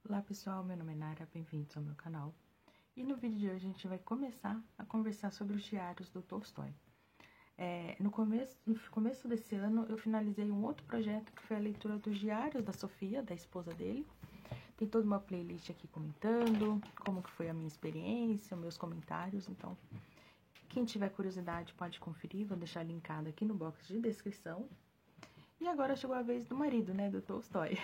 Olá pessoal, meu nome é Nara, bem-vindos ao meu canal. E no vídeo de hoje a gente vai começar a conversar sobre os diários do Tolstói. No começo desse ano eu finalizei um outro projeto que foi a leitura dos diários da Sofia, da esposa dele. Tem toda uma playlist aqui comentando como que foi a minha experiência, meus comentários, então quem tiver curiosidade pode conferir, vou deixar linkado aqui no box de descrição. E agora chegou a vez do marido, né, do Tolstói.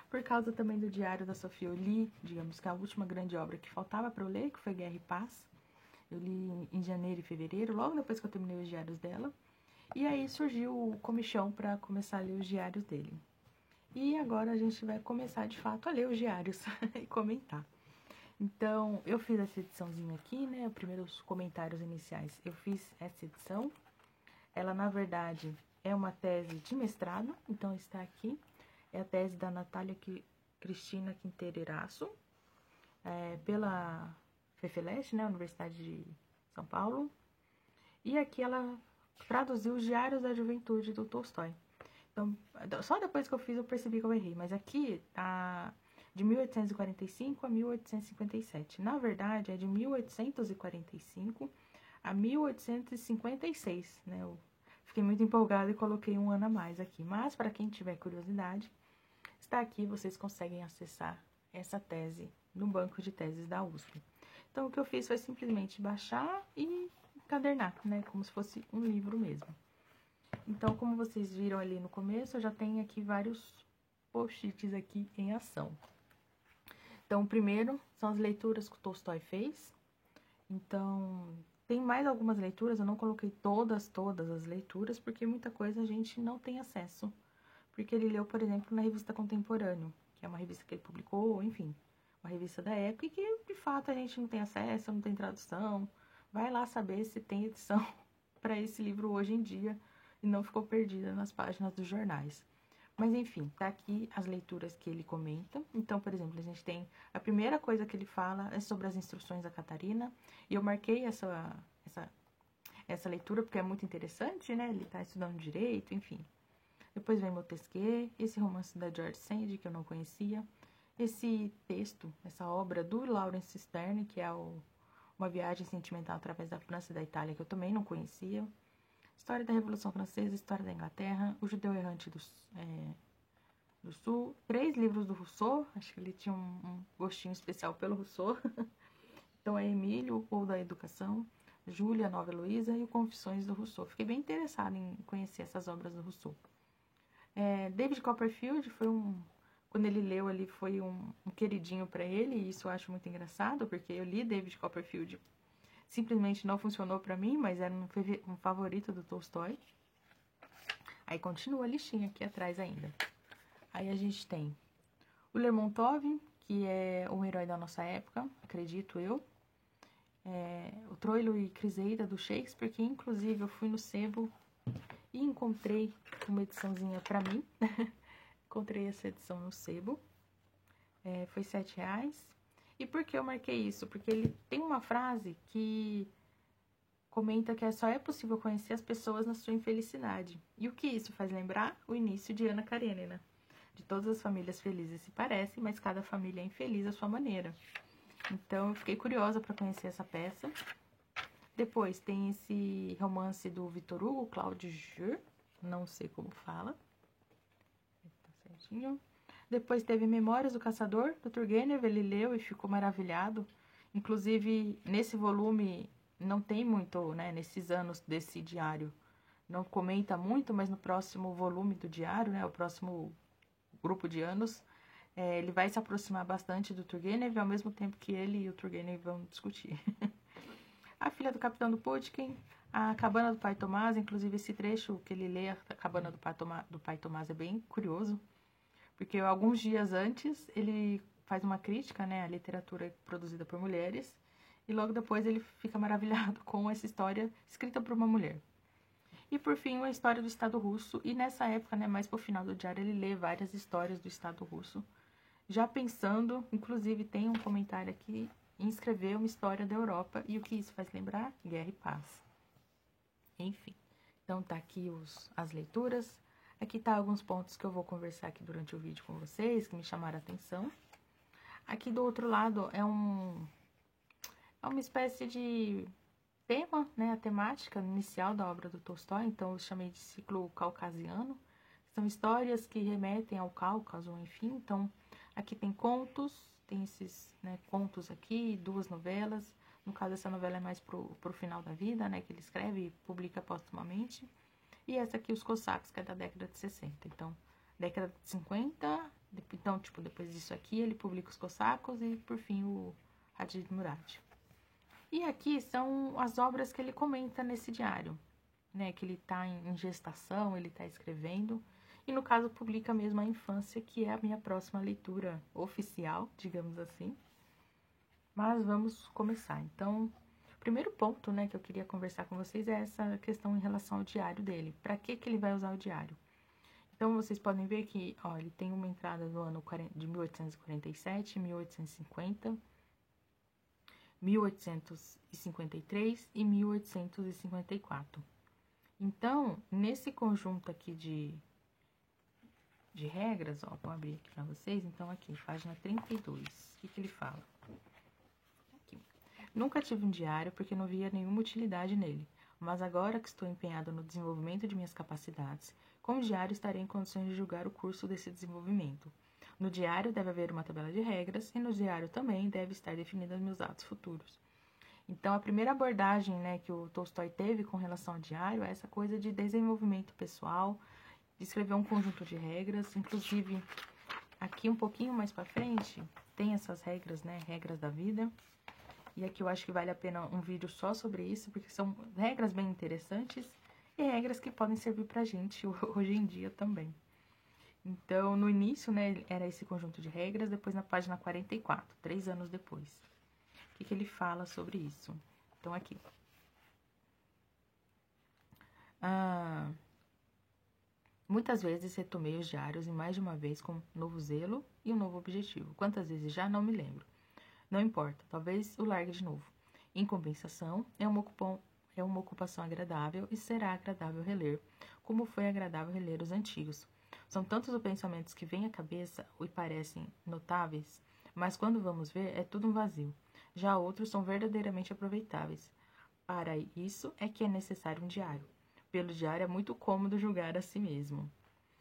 Por causa também do Diário da Sofia, eu li, digamos que a última grande obra que faltava para eu ler, que foi Guerra e Paz. Eu li em janeiro e fevereiro, logo depois que eu terminei os diários dela. E aí surgiu o comichão para começar a ler os diários dele. E agora a gente vai começar, de fato, a ler os diários e comentar. Então, eu fiz essa ediçãozinha aqui, né, os primeiros comentários iniciais. Eu fiz essa edição. Ela, na verdade, é uma tese de mestrado, então está aqui. É a tese da Natália Cristina Quinteiro Iraço, pela FEFELESH, né, Universidade de São Paulo. E aqui ela traduziu os Diários da Juventude do Tolstói. Então, só depois que eu fiz eu percebi que eu errei, mas aqui tá de 1845 a 1857. Na verdade, é de 1845 a 1856, né? Eu fiquei muito empolgada e coloquei um ano a mais aqui. Mas, para quem tiver curiosidade, está aqui, vocês conseguem acessar essa tese no banco de teses da USP. Então, o que eu fiz foi simplesmente baixar e encadernar, né? Como se fosse um livro mesmo. Então, como vocês viram ali no começo, eu já tenho aqui vários post-its aqui em ação. Então, o primeiro são as leituras que o Tolstói fez. Então, tem mais algumas leituras, eu não coloquei todas as leituras, porque muita coisa a gente não tem acesso. Porque ele leu, por exemplo, na Revista Contemporâneo, que é uma revista que ele publicou, enfim, uma revista da época, e que, de fato, a gente não tem acesso, não tem tradução. Vai lá saber se tem edição para esse livro hoje em dia, e não ficou perdida nas páginas dos jornais. Mas, enfim, tá aqui as leituras que ele comenta. Então, por exemplo, a gente tem... A primeira coisa que ele fala é sobre as instruções da Catarina. E eu marquei essa leitura porque é muito interessante, né? Ele tá estudando direito, enfim. Depois vem Montesquieu, esse romance da George Sand, que eu não conhecia. Esse texto, essa obra do Laurence Sterne, que é uma viagem sentimental através da França e da Itália, que eu também não conhecia. História da Revolução Francesa, História da Inglaterra, O Judeu Errante do Sul, 3 livros do Rousseau, acho que ele tinha um gostinho especial pelo Rousseau. Então é Emílio, ou da Educação, Júlia, Nova Heloísa e o Confissões do Rousseau. Fiquei bem interessada em conhecer essas obras do Rousseau. David Copperfield foi quando ele leu ali, foi um queridinho para ele, e isso eu acho muito engraçado, porque eu li David Copperfield, simplesmente não funcionou para mim, mas era um favorito do Tolstói. Aí continua a listinha aqui atrás ainda. Aí a gente tem o Lermontov, que é um herói da nossa época, acredito eu. O Troilo e Criseida, do Shakespeare, que inclusive eu fui no sebo e encontrei uma ediçãozinha pra mim. Encontrei essa edição no sebo. Foi R$7. E por que eu marquei isso? Porque ele tem uma frase que comenta que só é possível conhecer as pessoas na sua infelicidade. E o que isso faz lembrar? O início de Ana Karenina. De todas as famílias felizes se parecem, mas cada família é infeliz à sua maneira. Então, eu fiquei curiosa para conhecer essa peça. Depois, tem esse romance do Victor Hugo, Claude Jeu, não sei como fala. Tá certinho. Depois teve Memórias do Caçador, do Turgenev, ele leu e ficou maravilhado. Inclusive, nesse volume, não tem muito, né, nesses anos desse diário, não comenta muito, mas no próximo volume do diário, né, o próximo grupo de anos, ele vai se aproximar bastante do Turgenev, ao mesmo tempo que ele e o Turgenev vão discutir. A Filha do Capitão do Putkin, A Cabana do Pai Tomás, inclusive esse trecho que ele lê, A Cabana do Pai Tomás, é bem curioso, porque alguns dias antes ele faz uma crítica, né, à literatura produzida por mulheres, e logo depois ele fica maravilhado com essa história escrita por uma mulher. E por fim, a história do Estado Russo, e nessa época, né, mais pro final do diário, ele lê várias histórias do Estado Russo, já pensando, inclusive tem um comentário aqui, em escrever uma história da Europa, e o que isso faz lembrar? Guerra e Paz. Enfim, então tá aqui as leituras. Aqui tá alguns pontos que eu vou conversar aqui durante o vídeo com vocês, que me chamaram a atenção. Aqui do outro lado é uma espécie de tema, né? A temática inicial da obra do Tolstói, então eu chamei de ciclo caucasiano. São histórias que remetem ao Cáucaso, enfim. Então, aqui tem contos, tem esses, né, contos aqui, 2 novelas. No caso, essa novela é mais pro final da vida, né? Que ele escreve e publica póstumamente. E essa aqui, Os Cossacos, que é da década de 60. Então, década de 50, então, tipo, depois disso aqui, ele publica Os Cossacos e, por fim, o Hadid Murad. E aqui são as obras que ele comenta nesse diário, né? Que ele está em gestação, ele está escrevendo. E, no caso, publica mesmo a infância, que é a minha próxima leitura oficial, digamos assim. Mas vamos começar. Então, o primeiro ponto, né, que eu queria conversar com vocês é essa questão em relação ao diário dele. Para que ele vai usar o diário? Então, vocês podem ver que, ó, ele tem uma entrada do ano de 1847, 1850, 1853 e 1854. Então, nesse conjunto aqui de regras, ó, vou abrir aqui para vocês. Então, aqui, página 32, o que ele fala? Aqui. Nunca tive um diário porque não via nenhuma utilidade nele, mas agora que estou empenhado no desenvolvimento de minhas capacidades, com o diário estarei em condições de julgar o curso desse desenvolvimento. No diário deve haver uma tabela de regras e no diário também deve estar definidos meus atos futuros. Então, a primeira abordagem, né, que o Tolstói teve com relação ao diário é essa coisa de desenvolvimento pessoal, de escrever um conjunto de regras. Inclusive, aqui um pouquinho mais para frente, tem essas regras, né, regras da vida. E aqui eu acho que vale a pena um vídeo só sobre isso, porque são regras bem interessantes e regras que podem servir pra gente hoje em dia também. Então, no início, né, era esse conjunto de regras, depois na página 44, 3 anos depois. O que ele fala sobre isso? Então, aqui. Muitas vezes retomei os diários e mais de uma vez com novo zelo e um novo objetivo. Quantas vezes já não me lembro. Não importa, talvez o largue de novo. Em compensação, é uma ocupação agradável e será agradável reler, como foi agradável reler os antigos. São tantos os pensamentos que vêm à cabeça e parecem notáveis, mas quando vamos ver, é tudo um vazio. Já outros são verdadeiramente aproveitáveis. Para isso é que é necessário um diário. Pelo diário é muito cômodo julgar a si mesmo.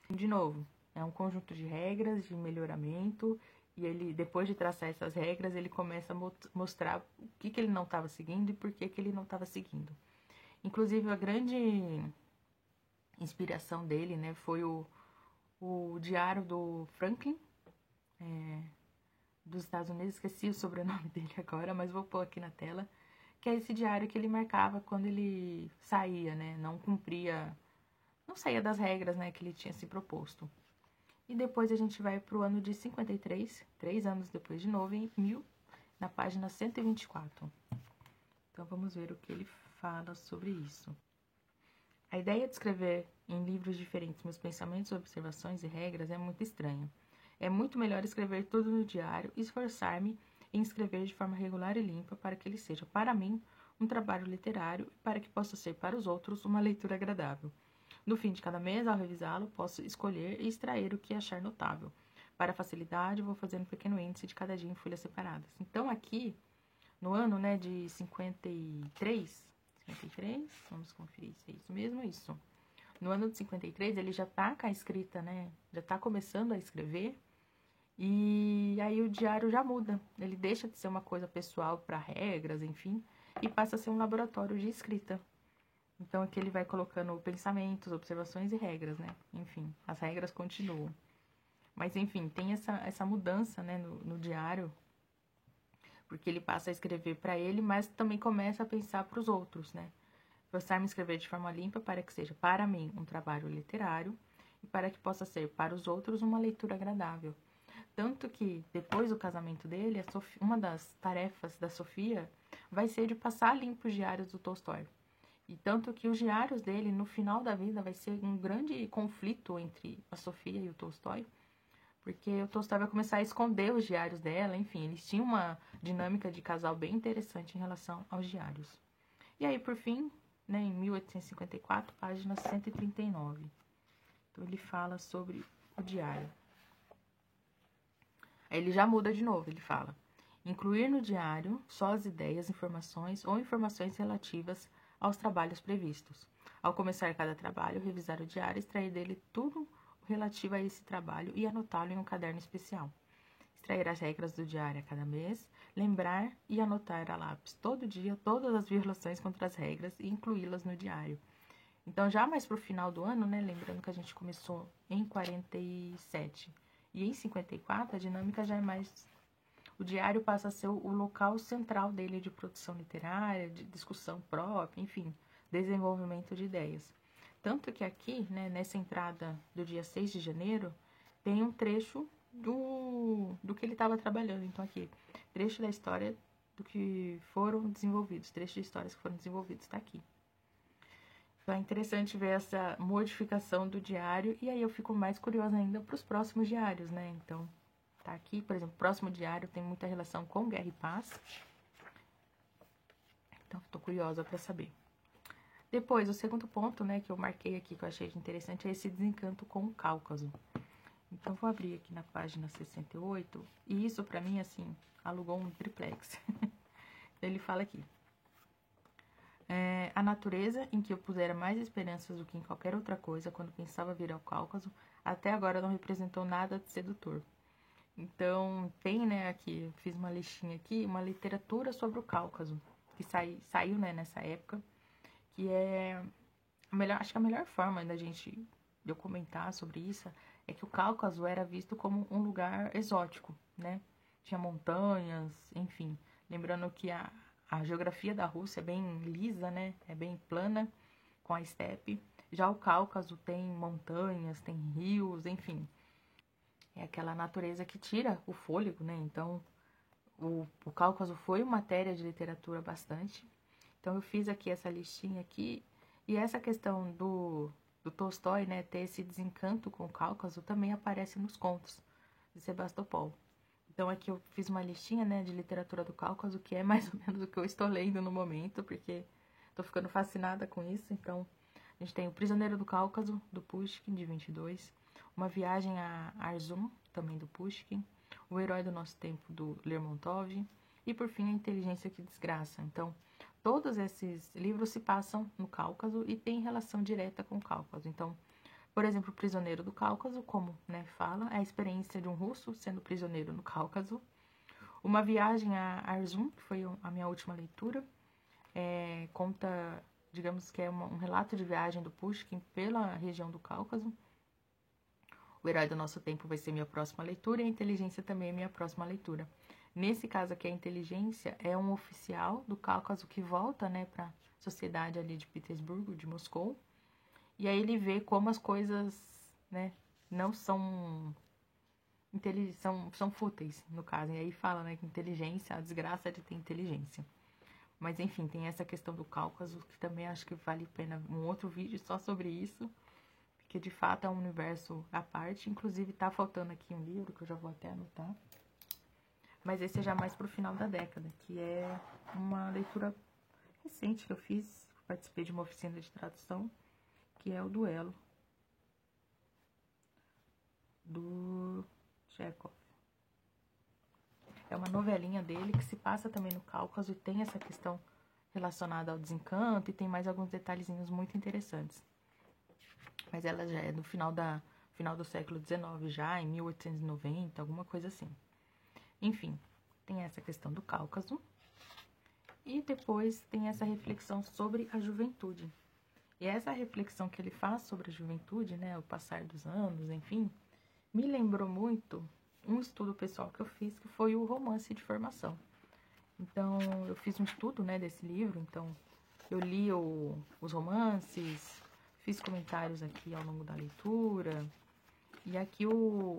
De novo, é um conjunto de regras de melhoramento, e ele, depois de traçar essas regras, ele começa a mostrar o que ele não estava seguindo e por que ele não estava seguindo. Inclusive, a grande inspiração dele, né, foi o diário do Franklin, dos Estados Unidos. Esqueci o sobrenome dele agora, mas vou pôr aqui na tela, que é esse diário que ele marcava quando ele saía, né, não saía das regras, né, que ele tinha se proposto. E depois a gente vai para o ano de 53, 3 anos depois de novo, na página 124. Então, vamos ver o que ele fala sobre isso. A ideia de escrever em livros diferentes meus pensamentos, observações e regras é muito estranha. É muito melhor escrever tudo no diário e esforçar-me em escrever de forma regular e limpa para que ele seja, para mim, um trabalho literário e para que possa ser para os outros uma leitura agradável. No fim de cada mês, ao revisá-lo, posso escolher e extrair o que achar notável. Para facilidade, vou fazendo um pequeno índice de cada dia em folhas separadas. Então, aqui, no ano, né, de 53, vamos conferir se é isso mesmo, isso. No ano de 53, ele já tá com a escrita, né, já tá começando a escrever, e aí o diário já muda. Ele deixa de ser uma coisa pessoal para regras, enfim, e passa a ser um laboratório de escrita. Então, aqui ele vai colocando pensamentos, observações e regras, né? Enfim, as regras continuam. Mas, enfim, tem essa mudança, né, no diário, porque ele passa a escrever para ele, mas também começa a pensar para os outros, né? Forçar-me a escrever de forma limpa para que seja, para mim, um trabalho literário e para que possa ser, para os outros, uma leitura agradável. Tanto que, depois do casamento dele, uma das tarefas da Sofia vai ser de passar limpo os diários do Tolstói. E tanto que os diários dele, no final da vida, vai ser um grande conflito entre a Sofia e o Tolstói, porque o Tolstói vai começar a esconder os diários dela, enfim, eles tinham uma dinâmica de casal bem interessante em relação aos diários. E aí, por fim, né, em 1854, página 139. Então, ele fala sobre o diário. A Aí ele já muda de novo, ele fala: incluir no diário só as ideias, informações ou informações relativas aos trabalhos previstos. Ao começar cada trabalho, revisar o diário, extrair dele tudo relativo a esse trabalho e anotá-lo em um caderno especial. Extrair as regras do diário a cada mês, lembrar e anotar a lápis todo dia todas as violações contra as regras e incluí-las no diário. Então, já mais pro final do ano, né, lembrando que a gente começou em 47 e em 54, a dinâmica já é mais... O diário passa a ser o local central dele de produção literária, de discussão própria, enfim, desenvolvimento de ideias. Tanto que aqui, né, nessa entrada do dia 6 de janeiro, tem um trecho do que ele estava trabalhando. Então, aqui, trecho da história do que foram desenvolvidos, trecho de histórias que foram desenvolvidos, está aqui. Então, é interessante ver essa modificação do diário, e aí eu fico mais curiosa ainda para os próximos diários, né? Então, tá aqui, por exemplo, o próximo diário tem muita relação com Guerra e Paz. Então, estou curiosa para saber. Depois, o segundo ponto, né, que eu marquei aqui, que eu achei interessante, é esse desencanto com o Cáucaso. Então, vou abrir aqui na página 68, e isso, para mim, assim, alugou um triplex. Ele fala aqui: a natureza, em que eu pusera mais esperanças do que em qualquer outra coisa, quando pensava vir ao Cáucaso, até agora não representou nada de sedutor. Então, tem, né, aqui, fiz uma listinha aqui, uma literatura sobre o Cáucaso, que saiu, né, nessa época, que é a melhor, acho que a melhor forma da gente, de eu comentar sobre isso, é que o Cáucaso era visto como um lugar exótico, né? Tinha montanhas, enfim. Lembrando que a geografia da Rússia é bem lisa, né? É bem plana, com a estepe. Já o Cáucaso tem montanhas, tem rios, enfim. É aquela natureza que tira o fôlego, né? Então, o Cáucaso foi matéria de literatura bastante. Então, eu fiz aqui essa listinha aqui. E essa questão do Tolstói, né, ter esse desencanto com o Cáucaso, também aparece nos contos de Sebastopol. Então, aqui eu fiz uma listinha, né, de literatura do Cáucaso, que é mais ou menos o que eu estou lendo no momento, porque estou ficando fascinada com isso. Então, a gente tem O Prisioneiro do Cáucaso, do Pushkin, de 22. Uma Viagem a Arzum, também do Pushkin. O Herói do Nosso Tempo, do Lermontov. E, por fim, A Inteligência que Desgraça. Então, todos esses livros se passam no Cáucaso e têm relação direta com o Cáucaso. Então, por exemplo, O Prisioneiro do Cáucaso, como, né, fala, é a experiência de um russo sendo prisioneiro no Cáucaso. Uma Viagem a Arzum, que foi a minha última leitura, conta, digamos que é um relato de viagem do Pushkin pela região do Cáucaso. O Herói do Nosso Tempo vai ser minha próxima leitura e A Inteligência também é minha próxima leitura. Nesse caso aqui, a Inteligência é um oficial do Cáucaso que volta, né, para a sociedade ali de Petersburgo, de Moscou. E aí ele vê como as coisas, né, não são fúteis, no caso. E aí fala, né, que inteligência, a desgraça é de ter inteligência. Mas enfim, tem essa questão do Cáucaso, que também acho que vale a pena um outro vídeo só sobre isso, porque de fato é um universo à parte. Inclusive tá faltando aqui um livro, que eu já vou até anotar. Mas esse é já mais pro final da década, que é uma leitura recente que eu fiz, participei de uma oficina de tradução, que é o Duelo, do Chekhov. É uma novelinha dele que se passa também no Cáucaso e tem essa questão relacionada ao desencanto e tem mais alguns detalhezinhos muito interessantes. Mas ela já é do final do século XIX já, em 1890, alguma coisa assim. Enfim, tem essa questão do Cáucaso. E depois tem essa reflexão sobre a juventude. E essa reflexão que ele faz sobre a juventude, né, o passar dos anos, enfim, me lembrou muito um estudo pessoal que eu fiz, que foi o Romance de Formação. Então, eu fiz um estudo, né, desse livro, então eu li os romances, fiz comentários aqui ao longo da leitura, e aqui o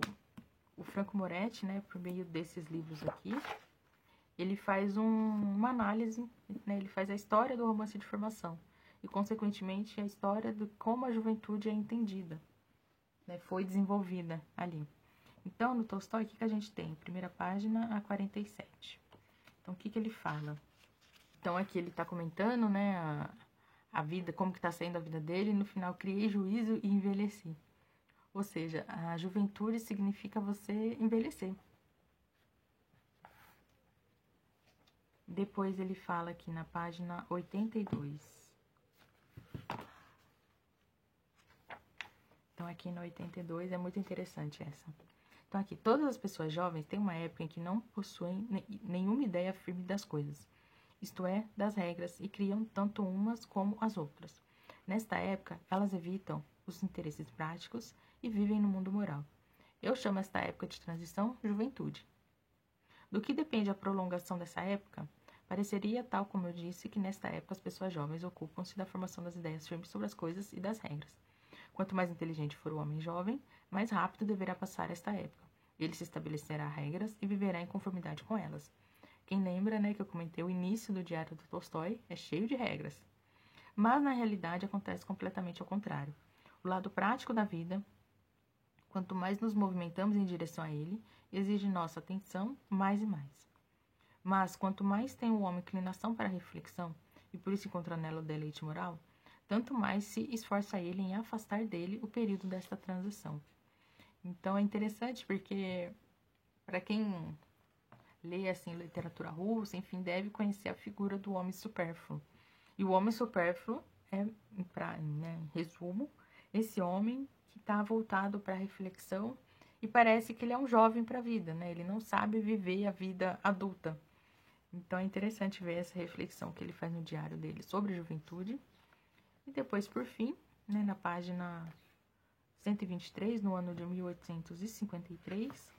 Franco Moretti, né, por meio desses livros aqui, ele faz uma análise, né, ele faz a história do romance de formação e, consequentemente, a história de como a juventude é entendida, né, foi desenvolvida ali. Então, no Tolstói, o que a gente tem? Primeira página a 47. Então, o que ele fala? Então, aqui ele está comentando, né, a vida, como que está sendo a vida dele, e no final, criei juízo e envelheci. Ou seja, a juventude significa você envelhecer. Depois ele fala aqui na página 82. Então, aqui no 82 é muito interessante essa. Então, aqui, todas as pessoas jovens têm uma época em que não possuem nenhuma ideia firme das coisas, isto é, das regras, e criam tanto umas como as outras. Nesta época, elas evitam os interesses práticos e vivem no mundo moral. Eu chamo esta época de transição juventude. Do que depende a prolongação dessa época? Pareceria, tal como eu disse, que nesta época as pessoas jovens ocupam-se da formação das ideias firmes sobre as coisas e das regras. Quanto mais inteligente for o homem jovem, mais rápido deverá passar esta época. Ele se estabelecerá regras e viverá em conformidade com elas. Quem lembra, né, que eu comentei o início do Diário do Tolstói é cheio de regras. Mas, na realidade, acontece completamente ao contrário. O lado prático da vida, quanto mais nos movimentamos em direção a ele, exige nossa atenção mais e mais. Mas, quanto mais tem o homem inclinação para a reflexão, e por isso encontra nela o deleite moral, tanto mais se esforça ele em afastar dele o período desta transição. Então, é interessante porque, para quem lê assim, literatura russa, enfim, deve conhecer a figura do homem supérfluo. E o homem supérfluo é, em resumo, esse homem que está voltado para a reflexão e parece que ele é um jovem para a vida, né? Ele não sabe viver a vida adulta. Então, é interessante ver essa reflexão que ele faz no diário dele sobre a juventude. E depois, por fim, né, na página 123, no ano de 1853,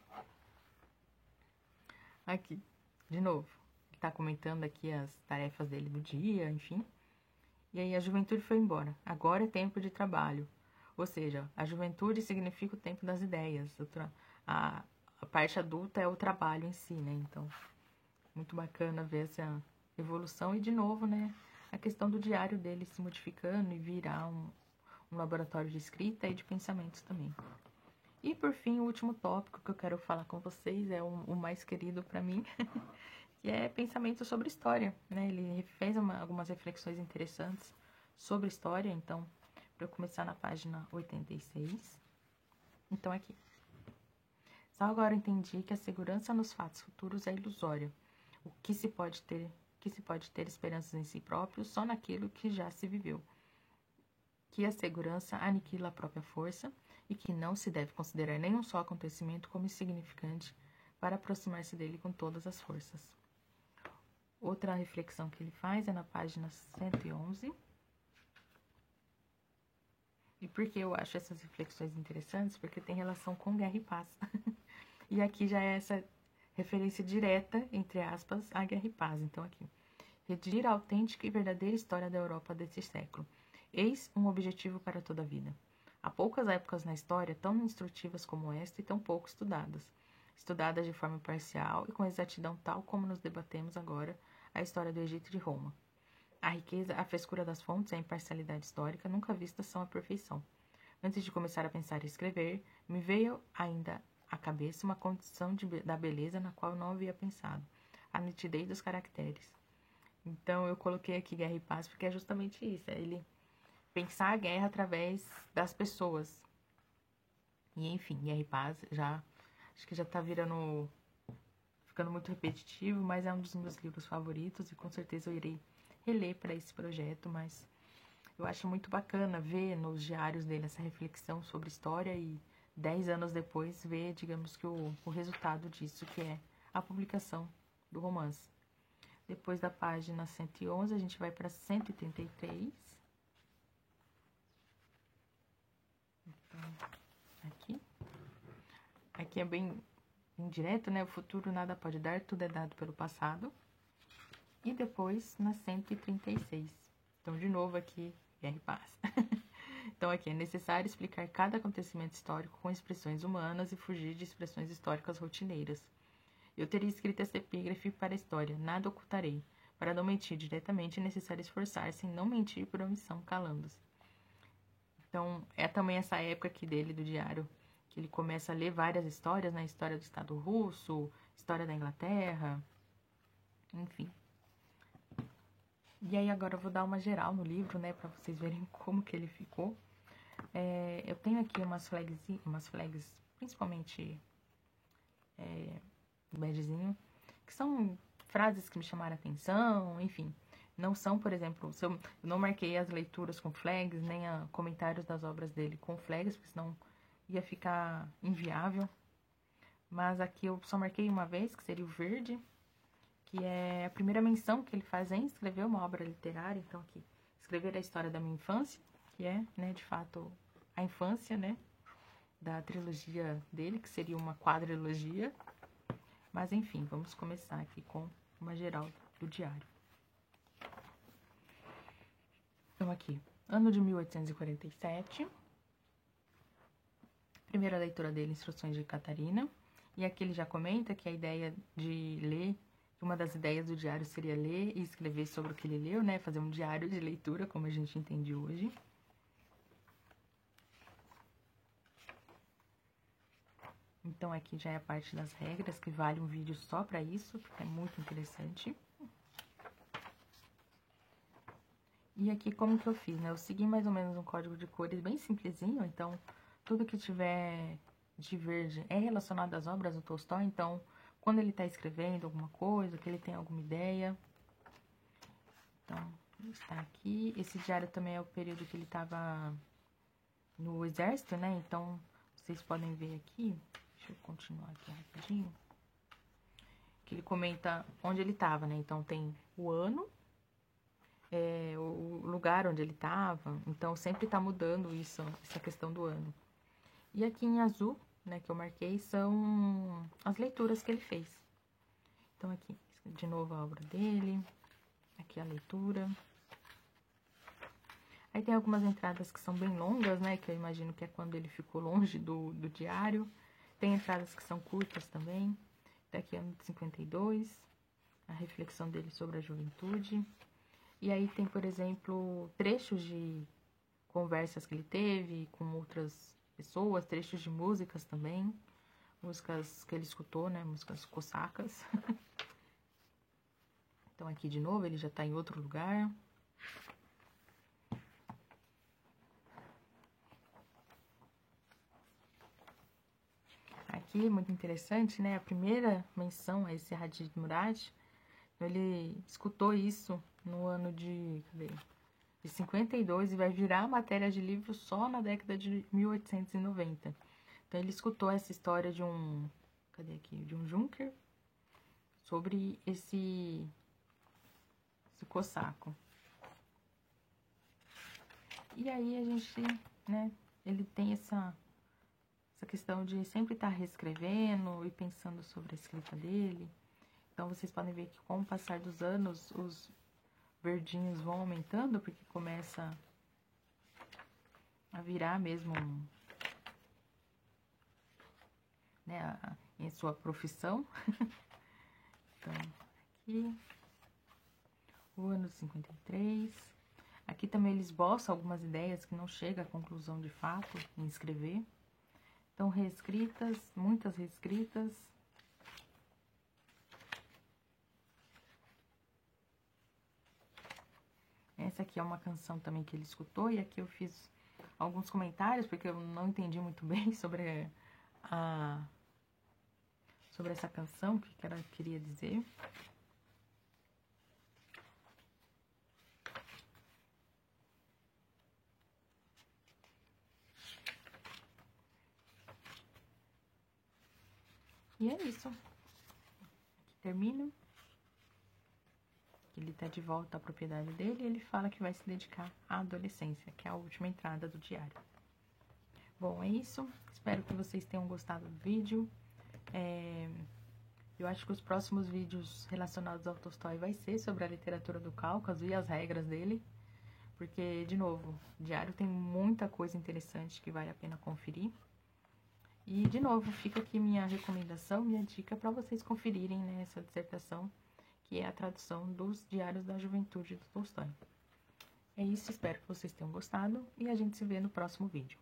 aqui, de novo, ele está comentando aqui as tarefas dele do dia, enfim. E aí a juventude foi embora. Agora é tempo de trabalho. Ou seja, a juventude significa o tempo das ideias. A parte adulta é o trabalho em si, né? Então, muito bacana ver essa evolução. E, de novo, né, a questão do diário dele se modificando e virar um laboratório de escrita e de pensamentos também. E, por fim, o último tópico que eu quero falar com vocês é o mais querido para mim, que é pensamento sobre história, né? Ele fez algumas reflexões interessantes sobre história, então, para eu começar na página 86. Então, aqui. Só agora entendi que a segurança nos fatos futuros é ilusória. O que se pode ter esperanças em si próprio só naquilo que já se viveu. Que a segurança aniquila a própria força e que não se deve considerar nenhum só acontecimento como insignificante para aproximar-se dele com todas as forças. Outra reflexão que ele faz é na página 111. E por que eu acho essas reflexões interessantes? Porque tem relação com Guerra e Paz. E aqui já é essa referência direta, entre aspas, à Guerra e Paz. Então, aqui. Redigir a autêntica e verdadeira história da Europa desse século. Eis um objetivo para toda a vida. Há poucas épocas na história tão instrutivas como esta e tão pouco estudadas. Estudadas de forma parcial e com exatidão tal como nos debatemos agora a história do Egito e de Roma. A riqueza, a frescura das fontes e a imparcialidade histórica nunca vistas são a perfeição. Antes de começar a pensar e escrever, me veio ainda à cabeça uma condição da beleza na qual não havia pensado, a nitidez dos caracteres. Então, eu coloquei aqui Guerra e Paz porque é justamente isso, é ele pensar a guerra através das pessoas. E, enfim, Guerra e Paz acho que já tá ficando muito repetitivo, mas é um dos meus livros favoritos e com certeza eu irei reler para esse projeto, mas eu acho muito bacana ver nos diários dele essa reflexão sobre história e 10 anos depois ver, digamos que o resultado disso, que é a publicação do romance. Depois da página 111, a gente vai para 133. Então, aqui. Aqui é bem indireto, né? O futuro nada pode dar, tudo é dado pelo passado. E depois na 136. Então, de novo aqui, Guerra e Paz. Então, aqui é necessário explicar cada acontecimento histórico com expressões humanas e fugir de expressões históricas rotineiras. Eu teria escrito essa epígrafe para a história, nada ocultarei. Para não mentir diretamente, é necessário esforçar-se em não mentir por omissão, calando-se. Então, é também essa época aqui dele, do diário, que ele começa a ler várias histórias, né? História do Estado Russo, história da Inglaterra, enfim. E aí, agora eu vou dar uma geral no livro, né? Pra vocês verem como que ele ficou. Eu tenho aqui umas flags, principalmente badgezinho, que são frases que me chamaram a atenção, enfim. Não são, por exemplo, eu não marquei as leituras com flags, nem comentários das obras dele com flags, porque senão ia ficar inviável. Mas aqui eu só marquei uma vez, que seria o verde, que é a primeira menção que ele faz em escrever uma obra literária. Então, aqui, escrever a história da minha infância, que é, né, de fato, a infância, né, da trilogia dele, que seria uma quadrilogia. Mas, enfim, vamos começar aqui com uma geral do diário. Então, aqui, ano de 1847. Primeira leitura dele, Instruções de Catarina. E aqui ele já comenta que a ideia de ler, uma das ideias do diário seria ler e escrever sobre o que ele leu, né? Fazer um diário de leitura, como a gente entende hoje. Então, aqui já é a parte das regras, que vale um vídeo só para isso, porque é muito interessante. E aqui, como que eu fiz, né? Eu segui mais ou menos um código de cores bem simplesinho, então, tudo que tiver de verde é relacionado às obras do Tolstói, então, quando ele está escrevendo alguma coisa, que ele tem alguma ideia. Então, está aqui. Esse diário também é o período que ele estava no exército, né? Então, vocês podem ver aqui, deixa eu continuar aqui rapidinho, que ele comenta onde ele estava, né? Então, tem o ano, o lugar onde ele estava, então sempre está mudando isso, essa questão do ano. E aqui em azul, né, que eu marquei, são as leituras que ele fez. Então aqui, de novo a obra dele, aqui a leitura. Aí tem algumas entradas que são bem longas, né, que eu imagino que é quando ele ficou longe do diário. Tem entradas que são curtas também. Daqui ano de 52, a reflexão dele sobre a juventude. E aí tem, por exemplo, trechos de conversas que ele teve com outras pessoas, trechos de músicas também, músicas que ele escutou, né, músicas cossacas. Então aqui de novo ele já tá em outro lugar. Aqui, muito interessante, né, a primeira menção a esse Hadid Murad, ele escutou isso no ano de 52 e vai virar matéria de livro só na década de 1890. Então, ele escutou essa história de um... Cadê aqui? De um Junker sobre esse cossaco. E aí, a gente, né, ele tem essa questão de sempre estar reescrevendo e pensando sobre a escrita dele. Então, vocês podem ver que com o passar dos anos, os verdinhos vão aumentando, porque começa a virar mesmo, né, em sua profissão. Então, aqui, o ano 53. Aqui também ele esboça algumas ideias que não chega à conclusão de fato em escrever. Então, reescritas, muitas reescritas. Essa aqui é uma canção também que ele escutou, e aqui eu fiz alguns comentários, porque eu não entendi muito bem sobre essa canção, o que ela queria dizer. E é isso. Aqui termino. Ele tá de volta à propriedade dele e ele fala que vai se dedicar à adolescência, que é a última entrada do diário. Bom, é isso. Espero que vocês tenham gostado do vídeo. Eu acho que os próximos vídeos relacionados ao Tolstói vai ser sobre a literatura do Cáucaso e as regras dele. Porque, de novo, o diário tem muita coisa interessante que vale a pena conferir. E, de novo, fica aqui minha recomendação, minha dica para vocês conferirem, né, essa dissertação, que é a tradução dos Diários da Juventude do Tolstói. É isso, espero que vocês tenham gostado e a gente se vê no próximo vídeo.